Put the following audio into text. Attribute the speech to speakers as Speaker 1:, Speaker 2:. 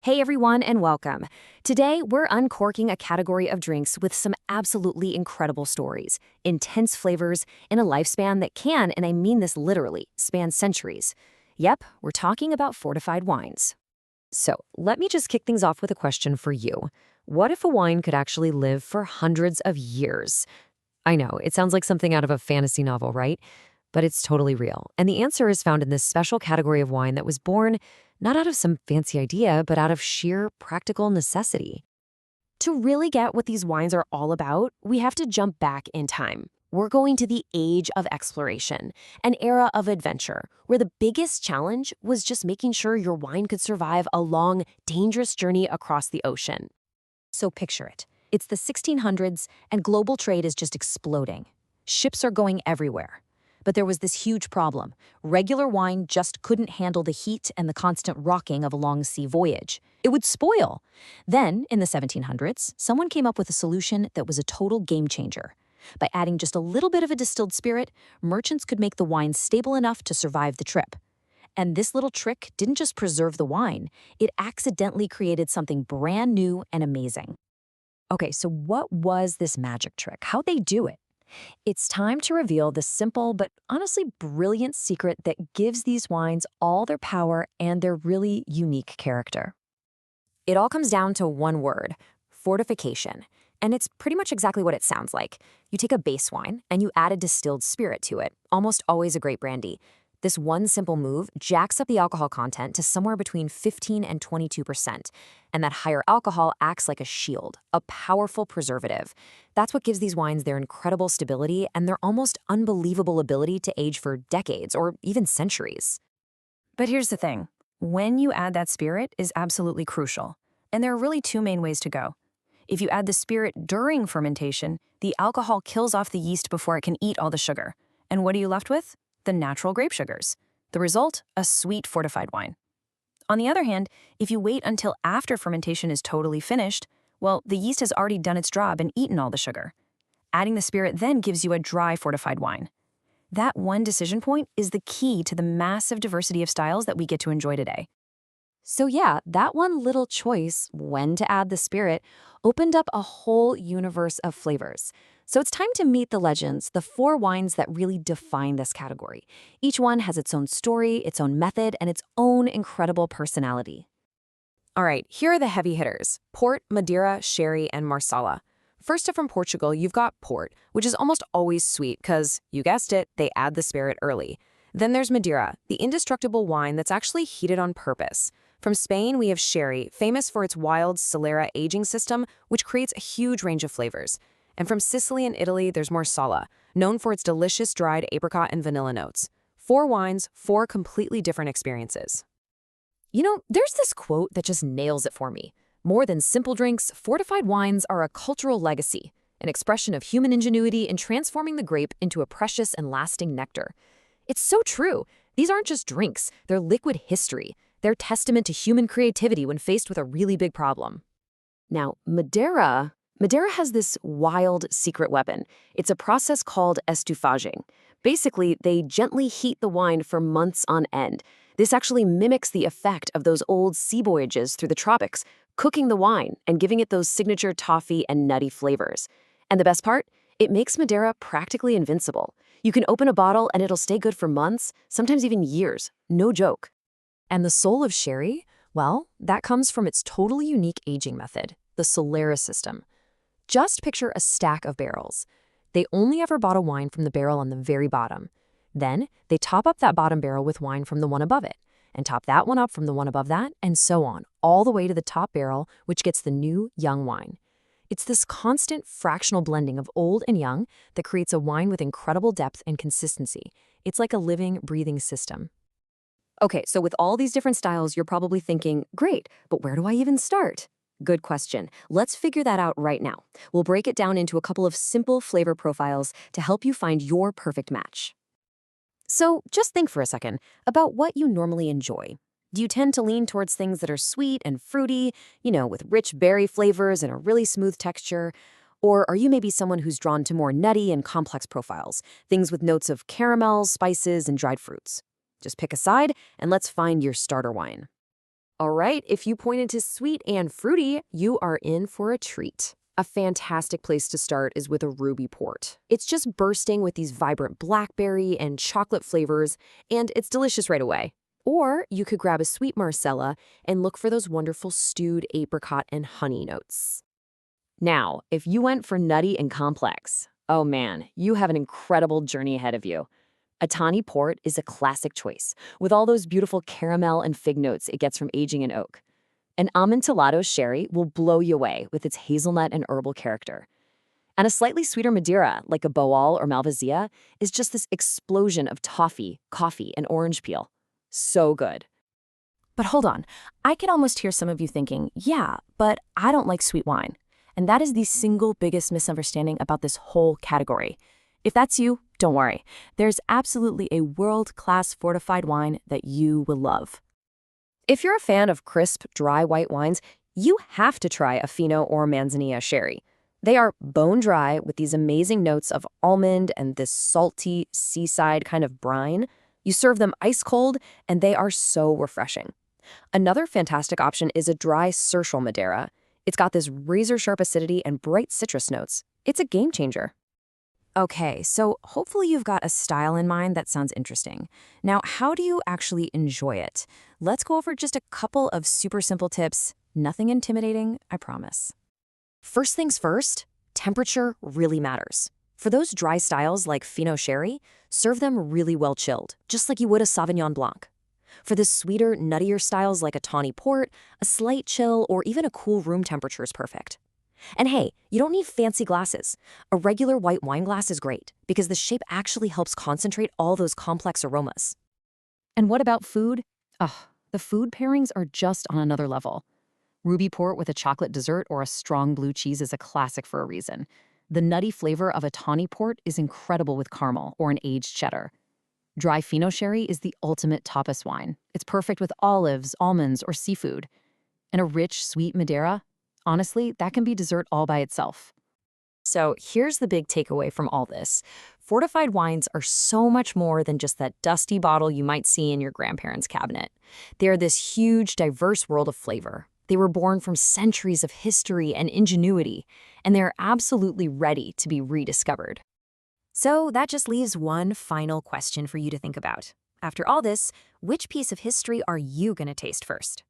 Speaker 1: Hey everyone, and welcome. Today, we're uncorking a category of drinks with some absolutely incredible stories, intense flavors, and a lifespan that can, and I mean this literally, span centuries. Yep, we're talking about fortified wines. So, let me just kick things off with a question for you. What if a wine could actually live for hundreds of years? I know, it sounds like something out of a fantasy novel, right? But it's totally real. And the answer is found in this special category of wine that was born not out of some fancy idea, but out of sheer practical necessity. To really get what these wines are all about, we have to jump back in time. We're going to the age of exploration, an era of adventure, where the biggest challenge was just making sure your wine could survive a long, dangerous journey across the ocean. So picture it. It's the 1600s, and global trade is just exploding. Ships are going everywhere. But there was this huge problem. Regular wine just couldn't handle the heat and the constant rocking of a long sea voyage. It would spoil. Then, in the 1700s, someone came up with a solution that was a total game changer. By adding just a little bit of a distilled spirit, merchants could make the wine stable enough to survive the trip. And this little trick didn't just preserve the wine, it accidentally created something brand new and amazing. Okay, so what was this magic trick? How'd they do it? It's time to reveal the simple but honestly brilliant secret that gives these wines all their power and their really unique character. It all comes down to one word: fortification. And it's pretty much exactly what it sounds like. You take a base wine and you add a distilled spirit to it, almost always a great brandy. This one simple move jacks up the alcohol content to somewhere between 15 and 22%. And that higher alcohol acts like a shield, a powerful preservative. That's what gives these wines their incredible stability and their almost unbelievable ability to age for decades or even centuries.
Speaker 2: But here's the thing. When you add that spirit is absolutely crucial. And there are really two main ways to go. If you add the spirit during fermentation, the alcohol kills off the yeast before it can eat all the sugar. And what are you left with? The natural grape sugars. The result, a sweet fortified wine. On the other hand, if you wait until after fermentation is totally finished, well, the yeast has already done its job and eaten all the sugar. Adding the spirit then gives you a dry fortified wine. That one decision point is the key to the massive diversity of styles that we get to enjoy today.
Speaker 1: So yeah, that one little choice, when to add the spirit, opened up a whole universe of flavors. So it's time to meet the legends, the four wines that really define this category. Each one has its own story, its own method, and its own incredible personality. All right, here are the heavy hitters: Port, Madeira, Sherry, and Marsala. First up from Portugal, you've got Port, which is almost always sweet because, you guessed it, they add the spirit early. Then there's Madeira, the indestructible wine that's actually heated on purpose. From Spain, we have Sherry, famous for its wild Solera aging system, which creates a huge range of flavors. And from Sicily and Italy, there's Marsala, known for its delicious dried apricot and vanilla notes. Four wines, four completely different experiences. You know, there's this quote that just nails it for me. More than simple drinks, fortified wines are a cultural legacy, an expression of human ingenuity in transforming the grape into a precious and lasting nectar. It's so true. These aren't just drinks, they're liquid history. They're testament to human creativity when faced with a really big problem. Now, Madeira has this wild secret weapon. It's a process called estufaging. Basically, they gently heat the wine for months on end. This actually mimics the effect of those old sea voyages through the tropics, cooking the wine and giving it those signature toffee and nutty flavors. And the best part? It makes Madeira practically invincible. You can open a bottle and it'll stay good for months, sometimes even years. No joke. And the soul of sherry? Well, that comes from its totally unique aging method, the Solera system. Just picture a stack of barrels. They only ever bottle wine from the barrel on the very bottom. Then, they top up that bottom barrel with wine from the one above it, and top that one up from the one above that, and so on, all the way to the top barrel, which gets the new, young wine. It's this constant fractional blending of old and young that creates a wine with incredible depth and consistency. It's like a living, breathing system. Okay, so with all these different styles, you're probably thinking, great, but where do I even start? Good question. Let's figure that out right now. We'll break it down into a couple of simple flavor profiles to help you find your perfect match. So just think for a second about what you normally enjoy. Do you tend to lean towards things that are sweet and fruity, with rich berry flavors and a really smooth texture? Or are you maybe someone who's drawn to more nutty and complex profiles, things with notes of caramels, spices, and dried fruits? Just pick a side, and let's find your starter wine. All right, if you pointed to sweet and fruity, you are in for a treat. A fantastic place to start is with a ruby port. It's just bursting with these vibrant blackberry and chocolate flavors, and it's delicious right away. Or you could grab a sweet Marcella and look for those wonderful stewed apricot and honey notes. Now, if you went for nutty and complex, oh man, you have an incredible journey ahead of you. A tawny port is a classic choice, with all those beautiful caramel and fig notes it gets from aging in oak. An Amontillado sherry will blow you away with its hazelnut and herbal character. And a slightly sweeter Madeira, like a Boal or Malvasia, is just this explosion of toffee, coffee, and orange peel. So good.
Speaker 2: But hold on, I can almost hear some of you thinking, yeah, but I don't like sweet wine. And that is the single biggest misunderstanding about this whole category. If that's you, don't worry. There's absolutely a world-class fortified wine that you will love.
Speaker 1: If you're a fan of crisp, dry white wines, you have to try a Fino or Manzanilla sherry. They are bone dry with these amazing notes of almond and this salty, seaside kind of brine. You serve them ice cold, and they are so refreshing. Another fantastic option is a dry Sertial Madeira. It's got this razor-sharp acidity and bright citrus notes. It's a game changer.
Speaker 2: Okay, so hopefully you've got a style in mind that sounds interesting. Now, how do you actually enjoy it? Let's go over just a couple of super simple tips. Nothing intimidating, I promise.
Speaker 1: First things first, temperature really matters. For those dry styles like Fino Sherry, serve them really well chilled, just like you would a Sauvignon Blanc. For the sweeter, nuttier styles like a tawny port, a slight chill or even a cool room temperature is perfect. And hey, you don't need fancy glasses. A regular white wine glass is great because the shape actually helps concentrate all those complex aromas.
Speaker 2: And what about food? The food pairings are just on another level. Ruby port with a chocolate dessert or a strong blue cheese is a classic for a reason. The nutty flavor of a tawny port is incredible with caramel or an aged cheddar. Dry Fino sherry is the ultimate tapas wine. It's perfect with olives, almonds, or seafood. And a rich, sweet Madeira? Honestly, that can be dessert all by itself.
Speaker 1: So here's the big takeaway from all this. Fortified wines are so much more than just that dusty bottle you might see in your grandparents' cabinet. They are this huge, diverse world of flavor. They were born from centuries of history and ingenuity, and they are absolutely ready to be rediscovered. So that just leaves one final question for you to think about. After all this, which piece of history are you going to taste first?